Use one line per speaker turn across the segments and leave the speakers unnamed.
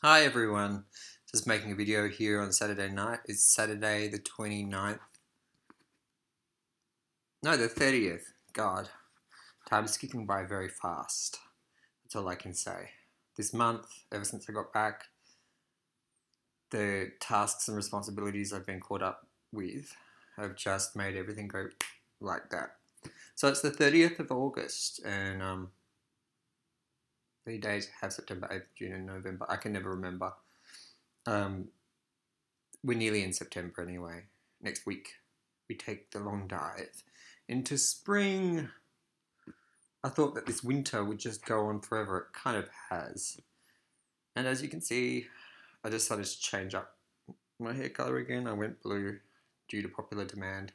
Hi everyone, just making a video here on Saturday night. It's Saturday the 29th. No, the 30th. God, time's skipping by very fast. That's all I can say. This month, ever since I got back, the tasks and responsibilities I've been caught up with have just made everything go like that. So it's the 30th of August, and 3 days have September, April, June, and November. I can never remember. Um, we're nearly in September anyway. Next week, we take the long dive into spring. I thought that this winter would just go on forever. It kind of has. And as you can see, I decided to change up my hair color again. I went blue due to popular demand.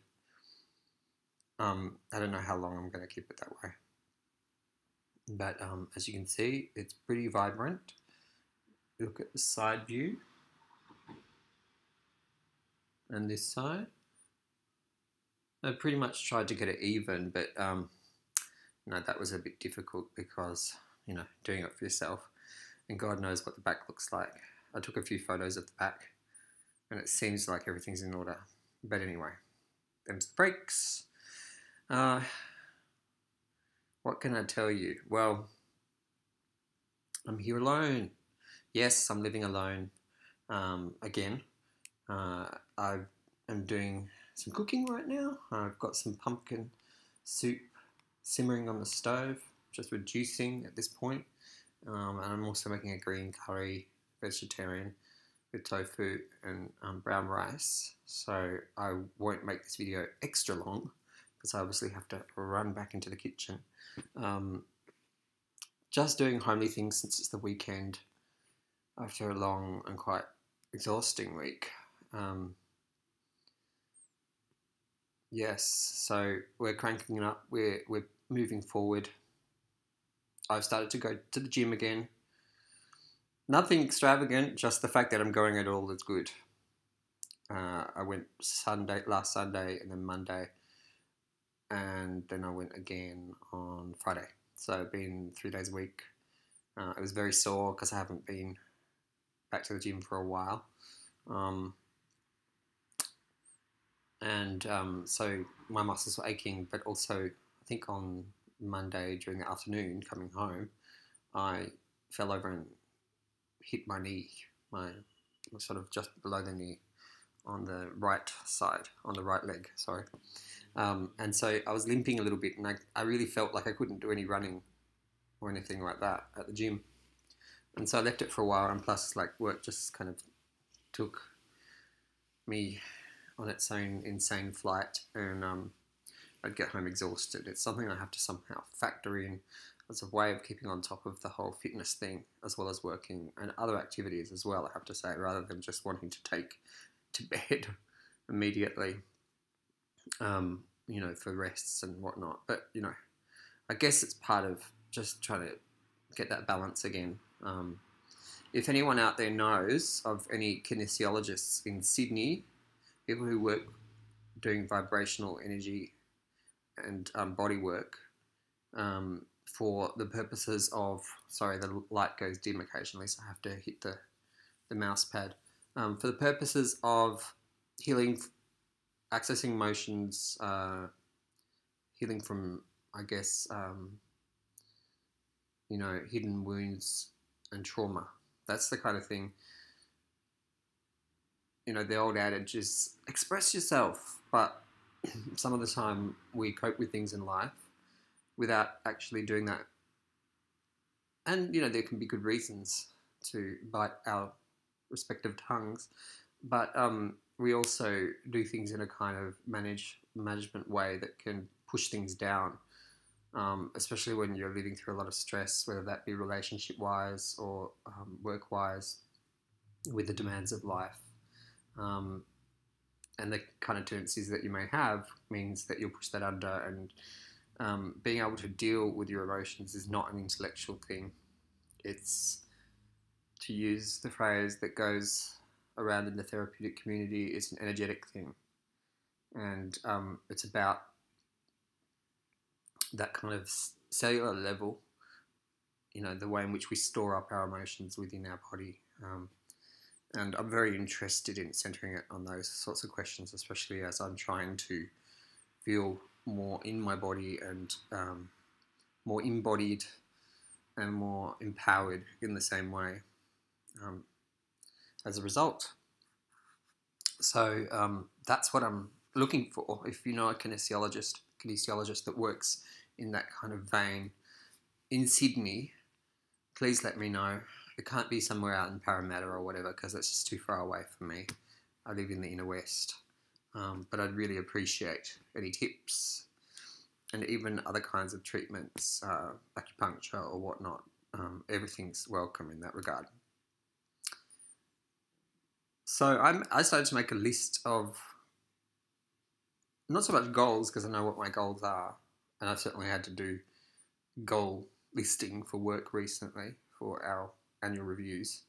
I don't know how long I'm going to keep it that way. But as you can see, it's pretty vibrant. Look at the side view. And this side. I pretty much tried to get it even, but no, that was a bit difficult because, doing it for yourself. And God knows what the back looks like. I took a few photos of the back and it seems like everything's in order. But anyway, them's the breaks. What can I tell you? Well, I'm here alone. Yes, I'm living alone again. I am doing some cooking right now. I've got some pumpkin soup simmering on the stove, just reducing at this point. And I'm also making a green curry, vegetarian, with tofu and brown rice. So I won't make this video extra long because I obviously have to run back into the kitchen. Just doing homely things since it's the weekend after a long and quite exhausting week. Yes, so we're cranking it up. We're moving forward. I've started to go to the gym again. Nothing extravagant, just the fact that I'm going at all is good. I went last Sunday, and then Monday, and then I went again on Friday. So I've been 3 days a week. It was very sore because I haven't been back to the gym for a while. So my muscles were aching, but also I think on Monday during the afternoon coming home, I fell over and hit my knee, my sort of just below the knee on the right side, on the right leg, sorry. And so I was limping a little bit and I really felt like I couldn't do any running or anything like that at the gym. And so I left it for a while, and plus like work just kind of took me on its own insane flight, and I'd get home exhausted. It's something I have to somehow factor in as a way of keeping on top of the whole fitness thing, as well as working and other activities as well, I have to say, rather than just wanting to take to bed immediately, for rests and whatnot. But, I guess it's part of just trying to get that balance again. If anyone out there knows of any kinesiologists in Sydney, people who work doing vibrational energy and body work for the purposes of, sorry, the light goes dim occasionally, so I have to hit the mouse pad. For the purposes of healing, accessing emotions, healing from, I guess, hidden wounds and trauma. That's the kind of thing. The old adage is express yourself, but some of the time we cope with things in life without actually doing that. And, there can be good reasons to bite our respective tongues, but we also do things in a kind of management way that can push things down, especially when you're living through a lot of stress, whether that be relationship-wise or work-wise, with the demands of life. And the kind of tendencies that you may have means that you'll push that under, and being able to deal with your emotions is not an intellectual thing. It's, to use the phrase that goes around in the therapeutic community, it's an energetic thing. And it's about that kind of cellular level the way in which we store up our emotions within our body. And I'm very interested in centering it on those sorts of questions, especially as I'm trying to feel more in my body and more embodied and more empowered in the same way as a result. So that's what I'm looking for. If you know a kinesiologist that works in that kind of vein in Sydney, please let me know. It can't be somewhere out in Parramatta or whatever, because it's just too far away from me. I live in the inner west. But I'd really appreciate any tips and even other kinds of treatments, acupuncture or whatnot. Everything's welcome in that regard. So I started to make a list of, not so much goals, because I know what my goals are, and I've certainly had to do goal listing for work recently for our annual reviews,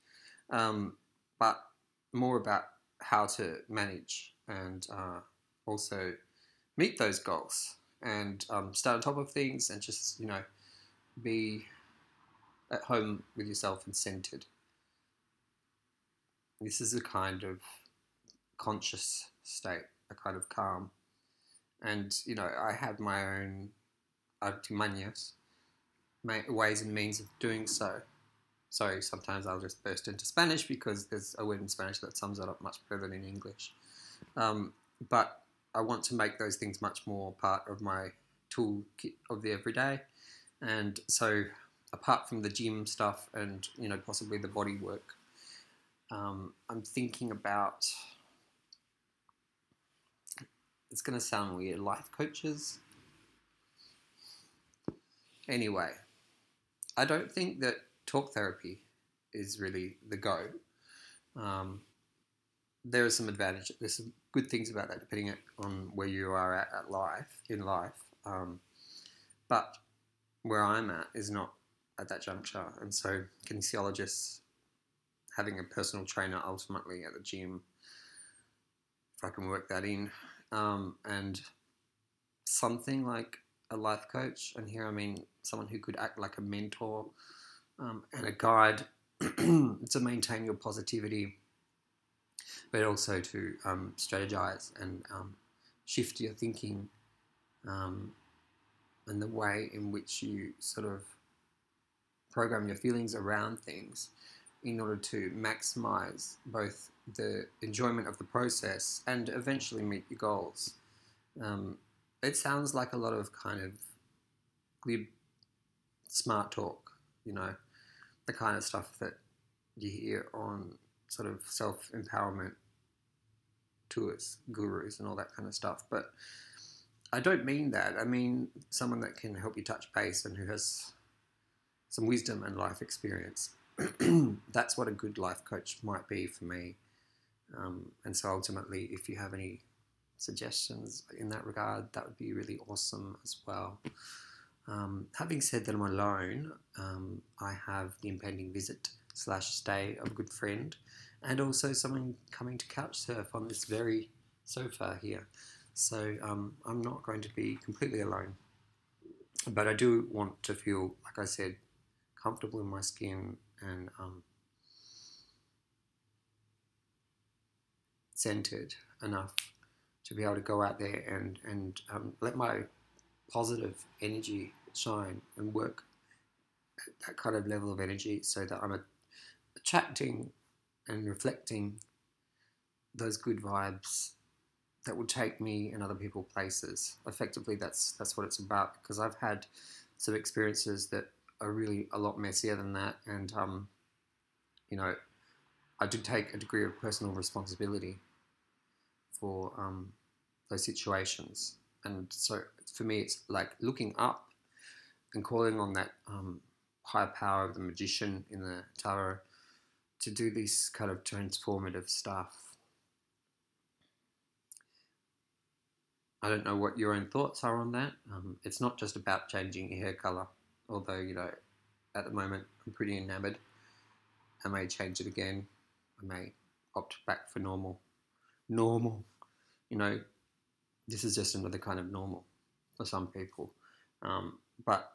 but more about how to manage and also meet those goals and stay on top of things and just, be at home with yourself and centered. This is a kind of conscious state, a kind of calm. And, I have my own artimañas, ways and means of doing so. Sorry, sometimes I'll just burst into Spanish because there's a word in Spanish that sums it up much better than in English. But I want to make those things much more part of my toolkit of the everyday. And so apart from the gym stuff and, possibly the body work, I'm thinking about, it's going to sound weird, life coaches. Anyway, I don't think that talk therapy is really the go. There are some advantages. There's some good things about that, depending on where you are at in life. But where I'm at is not at that juncture, and so kinesiologists, having a personal trainer ultimately at the gym, if I can work that in, and something like a life coach, and here I mean someone who could act like a mentor and a guide to maintain your positivity, but also to strategize and shift your thinking and the way in which you sort of program your feelings around things in order to maximize both the enjoyment of the process and eventually meet your goals. It sounds like a lot of kind of glib, smart talk, the kind of stuff that you hear on sort of self-empowerment tours, gurus and all that kind of stuff. But I don't mean that. I mean someone that can help you touch base and who has some wisdom and life experience. That's what a good life coach might be for me. And so ultimately, if you have any suggestions in that regard, that would be really awesome as well. Having said that I'm alone, I have the impending visit/stay of a good friend and also someone coming to couch surf on this very sofa here. So I'm not going to be completely alone. But I do want to feel, like I said, comfortable in my skin and centered enough to be able to go out there and let my positive energy shine and work at that kind of level of energy so that I'm attracting and reflecting those good vibes that will take me and other people places. Effectively, that's what it's about, because I've had some experiences that are really a lot messier than that, and I do take a degree of personal responsibility for those situations. And so for me, it's like looking up and calling on that higher power of the magician in the tarot to do this kind of transformative stuff. I don't know what your own thoughts are on that. It's not just about changing your hair colour, although, at the moment I'm pretty enamored. I may change it again. I may opt back for normal. Normal. This is just another kind of normal for some people. But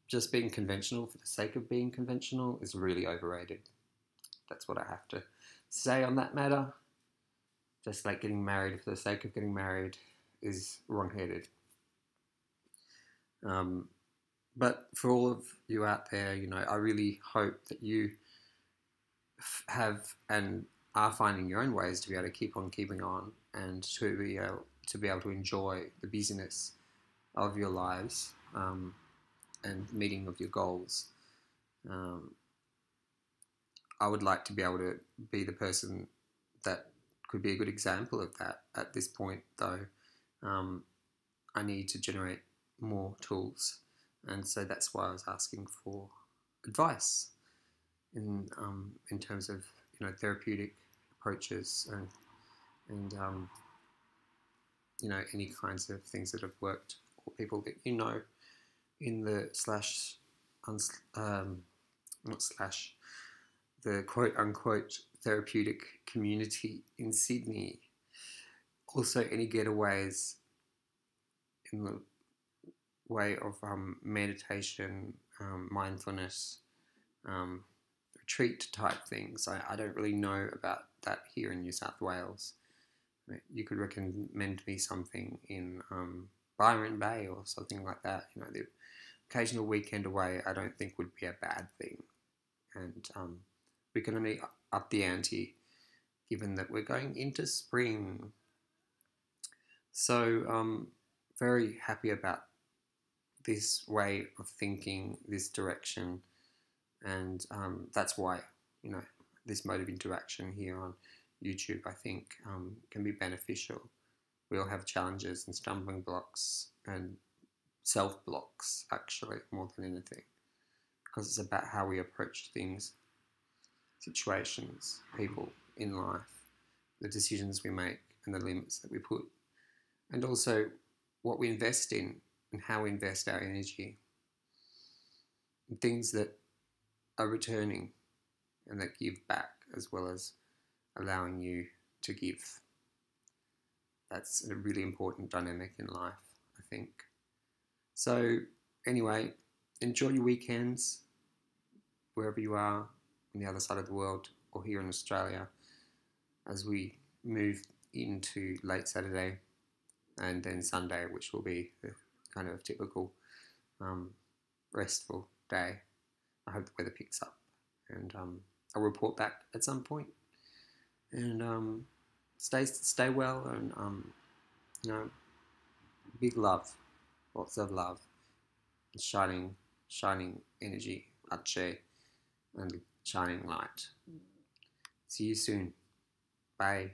just being conventional for the sake of being conventional is really overrated. That's what I have to say on that matter. Just like getting married for the sake of getting married is wrong-headed. Um, but for all of you out there, I really hope that you have and are finding your own ways to be able to keep on keeping on and to be able to enjoy the busyness of your lives, and meeting of your goals. Um, I would like to be able to be the person that could be a good example of that. At this point, though, um, I need to generate more tools, and so that's why I was asking for advice in terms of therapeutic approaches and any kinds of things that have worked, or people that in the not slash the quote unquote therapeutic community in Sydney. Also, any getaways in the way of meditation, mindfulness, um, retreat type things. I don't really know about that here in New South Wales. You could recommend me something in Byron Bay or something like that. The occasional weekend away I don't think would be a bad thing. And we can only up the ante given that we're going into spring. So very happy about this way of thinking, this direction, and that's why this mode of interaction here on YouTube, I think, can be beneficial. We all have challenges and stumbling blocks and self blocks, actually, more than anything, because it's about how we approach things, situations, people in life, the decisions we make, and the limits that we put, and also what we invest in and how we invest our energy in things that are returning and that give back as well as allowing you to give. That's a really important dynamic in life, I think. So anyway, enjoy your weekends wherever you are on the other side of the world or here in Australia as we move into late Saturday and then Sunday, which will be the kind of typical restful day. I hope the weather picks up, and I'll report back at some point. And stay well, and big love, lots of love, shining energy, ache, and shining light. See you soon. Bye.